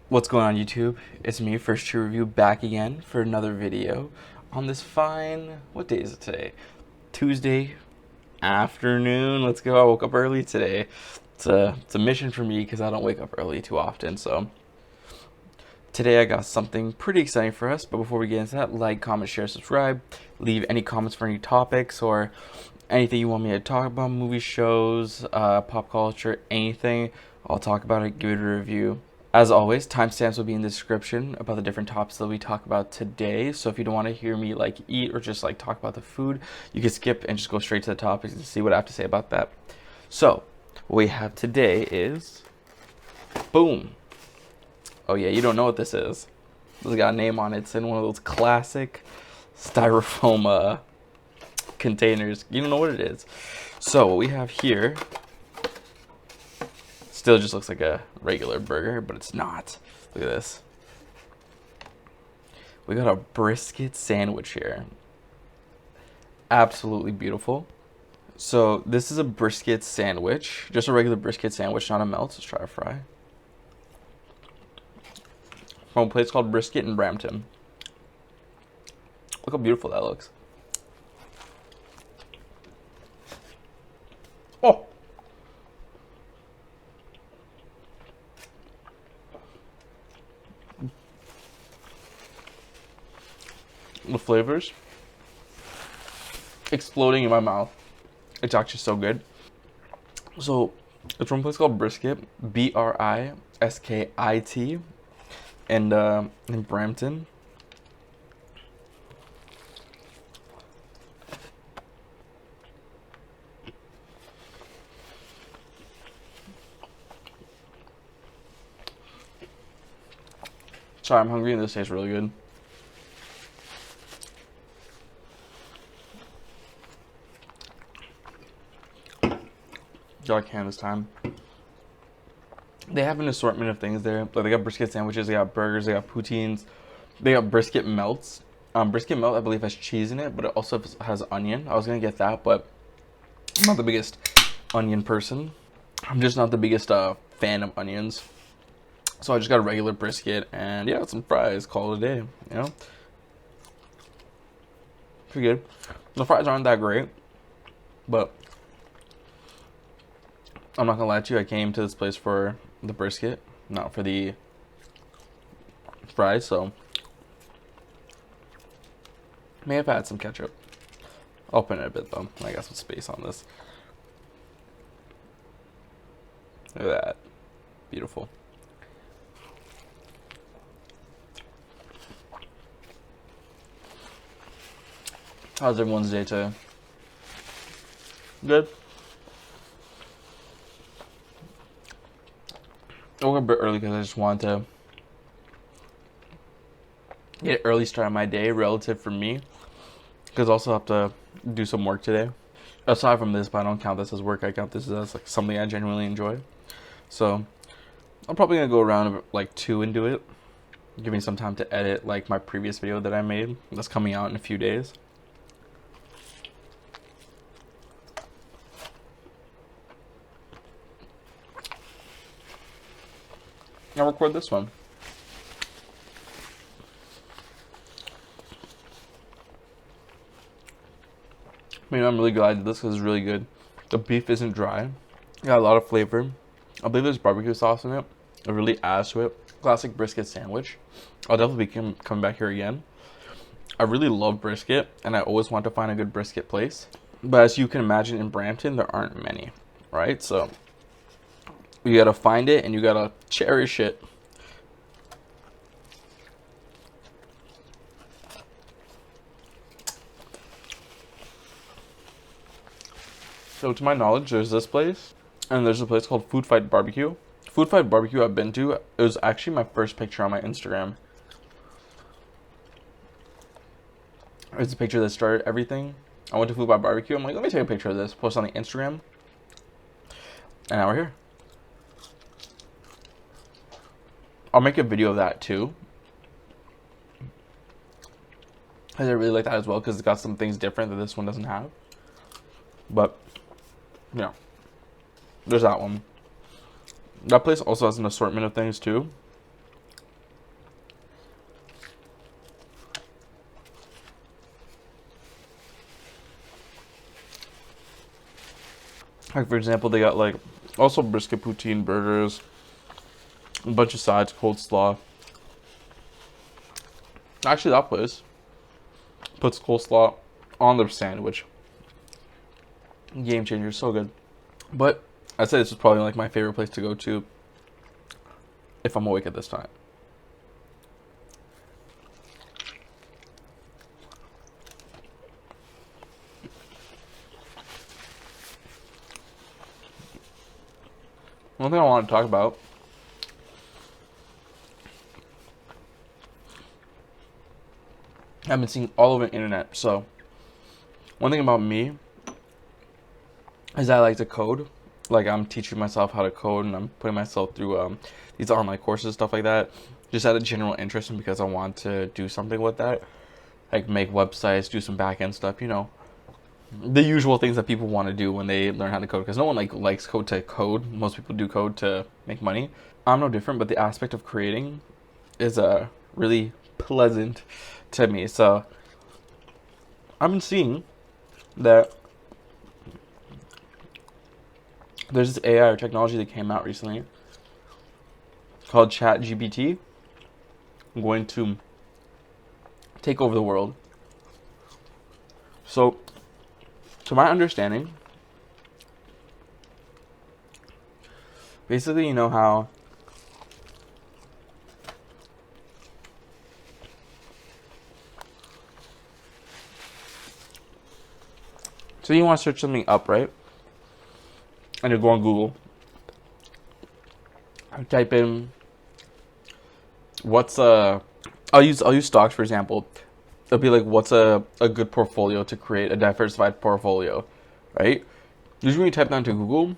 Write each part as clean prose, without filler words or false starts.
What's going on YouTube? It's me, First True Review, back again for another video on this fine, what day is it today? Tuesday afternoon. Let's go. I woke up early today. It's a mission for me because I don't wake up early too often. So today I got something pretty exciting for us. But before we get into that, like, comment, share, subscribe. Leave any comments for any topics or anything you want me to talk about, movie shows, pop culture, anything. I'll talk about it, give it a review. As always, timestamps will be in the description about the different topics that we talk about today. So if you don't want to hear me like eat or just like talk about the food, you can skip and just go straight to the topics and see what I have to say about that. So what we have today is, boom. Oh yeah, you don't know what this is. It's got a name on it. It's in one of those classic styrofoam containers. You don't know what it is. So what we have here still just looks like a regular burger, but it's not. Look at this. We got a brisket sandwich here. Absolutely beautiful. So this is a brisket sandwich, just a regular brisket sandwich, not a melt. Let's try a fry. From a place called Brisket in Brampton. Look how beautiful that looks. Oh! The flavors exploding in my mouth. It's actually so good. So it's from a place called Brisket, Briskit, and in Brampton. Sorry, I'm hungry and this tastes really good. Got a can this time. They have an assortment of things there. Like they got brisket sandwiches, they got burgers, they got poutines, they got brisket melts. Brisket melt, I believe, has cheese in it, but it also has onion. I was gonna get that, but I'm not the biggest onion person. I'm just not the biggest fan of onions. So I just got a regular brisket and yeah, some fries. Call it a day. You know, pretty good. The fries aren't that great, but I'm not gonna lie to you. I came to this place for the brisket, not for the fries. So may have had some ketchup. I'll open it a bit though. I got some space on this. Look at that. Beautiful. How's everyone's day today? Good. I woke up a bit early because I just wanted to get an early start on my day relative for me. Because I also have to do some work today. Aside from this, but I don't count this as work. I count this as like something I genuinely enjoy. So I'm probably gonna go around like 2 into it. Give me some time to edit like my previous video that I made. That's coming out in a few days. I'll record this one. I mean, I'm really glad I did this because it's really good. The beef isn't dry. Got a lot of flavor. I believe there's barbecue sauce in it. It really adds to it. Classic brisket sandwich. I'll definitely be coming back here again. I really love brisket, and I always want to find a good brisket place. But as you can imagine, in Brampton, there aren't many, right? So you gotta find it, and you gotta cherish it. So to my knowledge, there's this place, and there's a place called Food Fight Barbecue. Food Fight Barbecue I've been to. It was actually my first picture on my Instagram. It's a picture that started everything. I went to Food Fight Barbecue. I'm like, let me take a picture of this, post on the Instagram. And now we're here. I'll make a video of that too. I really like that as well because it's got some things different that this one doesn't have. But yeah, there's that one. That place also has an assortment of things too. Like, for example, they got like also brisket poutine burgers, a bunch of sides, coleslaw. Actually, that place puts coleslaw on their sandwich. Game changer, so good. But I'd say this is probably like my favorite place to go to if I'm awake at this time. One thing I want to talk about I've been seeing all over the internet. So one thing about me is I like to code. Like, I'm teaching myself how to code, and I'm putting myself through these online courses, stuff like that. Just out of general interest, and because I want to do something with that, like make websites, do some back end stuff. You know, the usual things that people want to do when they learn how to code. Because no one likes code to code. Most people do code to make money. I'm no different, but the aspect of creating is really pleasant to me. So I've been seeing that there's this AI or technology that came out recently called ChatGPT, going to take over the world. So, to my understanding, basically, you know how so you want to search something up, right? And you go on Google, type in what's I'll use stocks for example. It'll be like, what's a good portfolio to create a diversified portfolio, right? Usually when you type that into Google,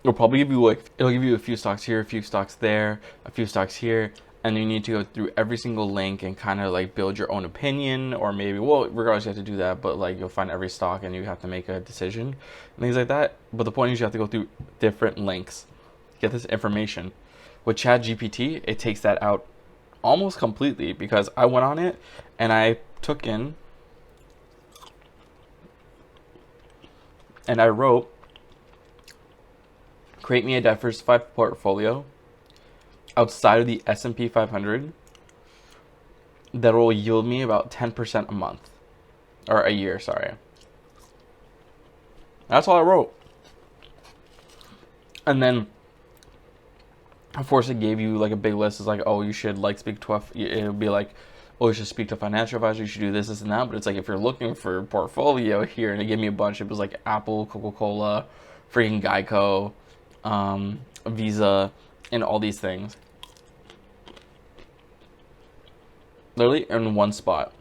it'll probably give you it'll give you a few stocks here, a few stocks there, a few stocks here, and you need to go through every single link and kind of like build your own opinion, or maybe, well, regardless, you have to do that, but like you'll find every stock and you have to make a decision and things like that. But the point is, you have to go through different links to get this information. With ChatGPT, it takes that out almost completely, because I went on it and I took in and I wrote, create me a diversified portfolio outside of the S&P 500 that will yield me about 10% a month, or a year, sorry. That's all I wrote. And then, of course, it gave you like a big list. It's like, oh, you should like speak to it would be like, oh, you should speak to a financial advisor, you should do this, this, and that. But it's like, if you're looking for a portfolio here, and it gave me a bunch. It was like Apple, Coca-Cola, freaking Geico, Visa, and all these things. Literally in one spot.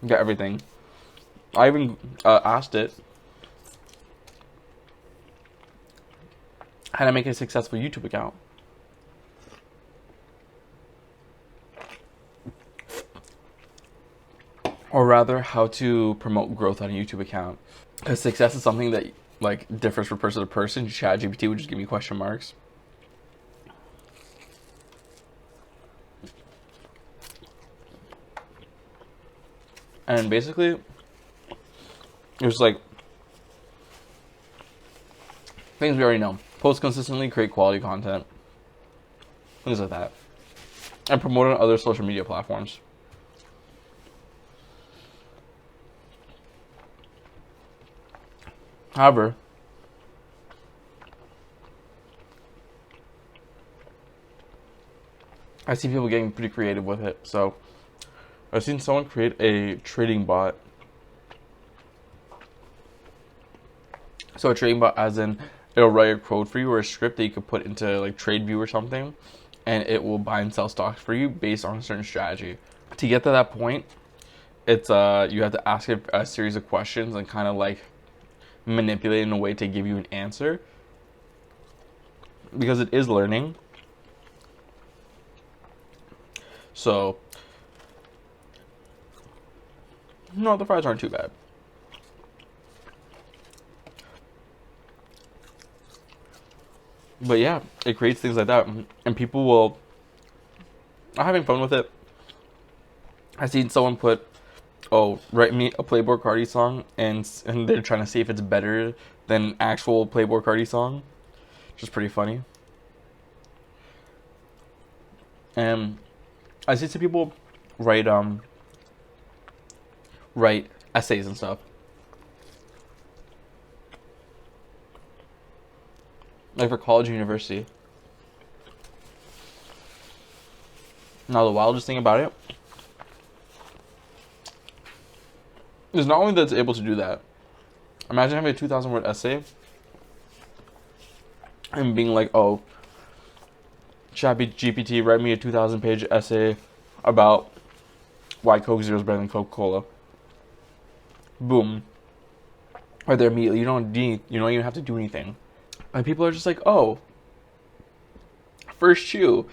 You got everything. I even asked it how to make a successful YouTube account. Or rather, how to promote growth on a YouTube account. Because success is something that like differs from person to person. ChatGPT would just give me question marks. And basically, it was like things we already know. Post consistently, create quality content. Things like that. And promote on other social media platforms. However, I see people getting pretty creative with it. So I've seen someone create a trading bot. So a trading bot, as in, it'll write a code for you or a script that you could put into like TradeView or something, and it will buy and sell stocks for you based on a certain strategy. To get to that point, it's you have to ask it a series of questions and kind of like manipulate in a way to give you an answer, because it is learning. So no, the fries aren't too bad. But yeah, it creates things like that, and people are having fun with it. I've seen someone put oh, write me a Playboy Cardi song, and they're trying to see if it's better than actual Playboy Cardi song, which is pretty funny. And I see some people write write essays and stuff. Like for college and university. Now the wildest thing about it is not only that it's able to do that. Imagine having a 2,000 word essay and being like, oh, ChatGPT, write me a 2,000 page essay about why Coke Zero is better than Coca-Cola. Boom. Right there immediately. You don't even have to do anything. And people are just like, oh, first chew,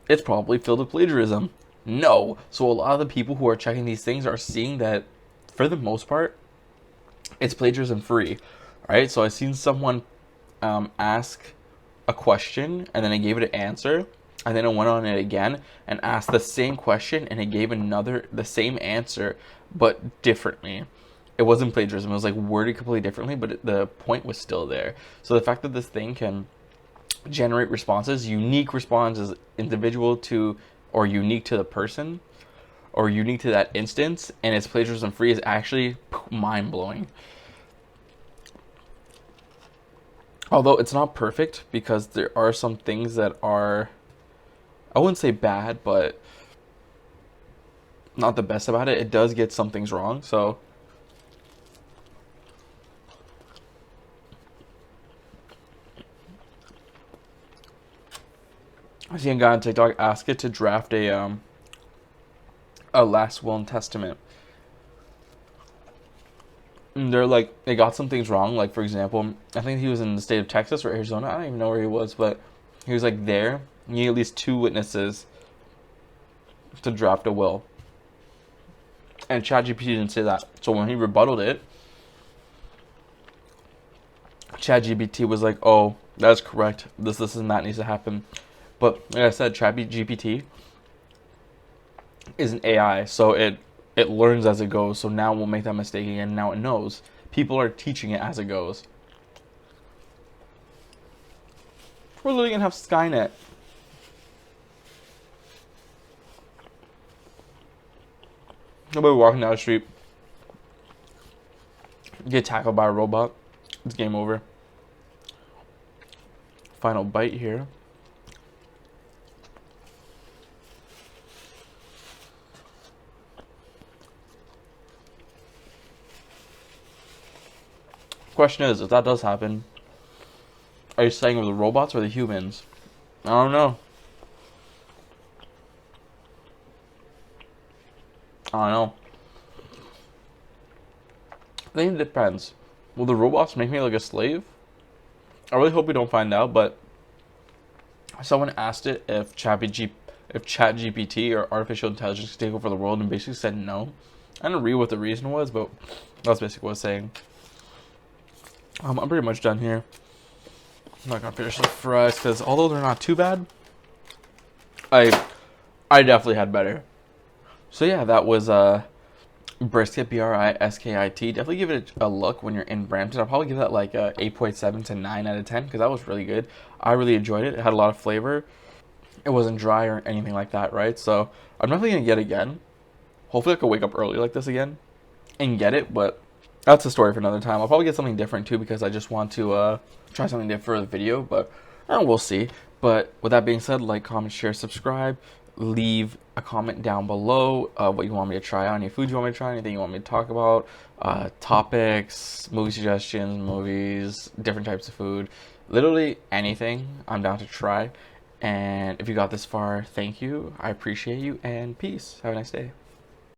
it's probably filled with plagiarism. No. So a lot of the people who are checking these things are seeing that, for the most part, it's plagiarism free. Right? So I've seen someone ask a question, and then I gave it an answer, and then I went on it again and asked the same question, and it gave the same answer, but differently. It wasn't plagiarism. It was like worded completely differently, but the point was still there. So the fact that this thing can generate responses, unique responses, individual to or unique to the person or unique to that instance, and it's plagiarism free is actually mind blowing. Although it's not perfect, because there are some things that are, I wouldn't say bad, but not the best about it. It does get some things wrong. So I see a guy on TikTok ask it to draft a last will and testament. And they're like, they got some things wrong. Like, for example, I think he was in the state of Texas or Arizona. I don't even know where he was, but he was like there. You need at least 2 witnesses to draft a will. And ChatGPT didn't say that. So when he rebutted it, ChatGPT was like, oh, that's correct. This, and that needs to happen. But like I said, ChatGPT is an AI, so it learns as it goes. So now we'll make that mistake again. Now it knows. People are teaching it as it goes. We're literally gonna have Skynet. Nobody walking down the street, get tackled by a robot. It's game over. Final bite here. Question is, if that does happen, are you saying with the robots or the humans? I don't know. I don't know. I think it depends. Will the robots make me like a slave? I really hope we don't find out, but someone asked it if ChatGPT or artificial intelligence could take over the world, and basically said no. I don't read what the reason was, but that's basically what it's saying. I'm pretty much done here. I'm not gonna finish the fries because although they're not too bad, I definitely had better. So yeah, that was Brisket, Briskit. Definitely give it a look when you're in Brampton. I'll probably give that like a 8.7 to 9 out of 10 because that was really good. I really enjoyed it. It had a lot of flavor. It wasn't dry or anything like that, right? So I'm definitely gonna get it again. Hopefully I can wake up early like this again and get it, but that's a story for another time. I'll probably get something different too because I just want to try something different for the video, but we'll see. But with that being said, like, comment, share, subscribe. Leave a comment down below what you want me to try on, any food you want me to try, anything you want me to talk about, topics, movie suggestions, movies, different types of food, literally anything I'm down to try. And if you got this far, thank you. I appreciate you, and peace. Have a nice day.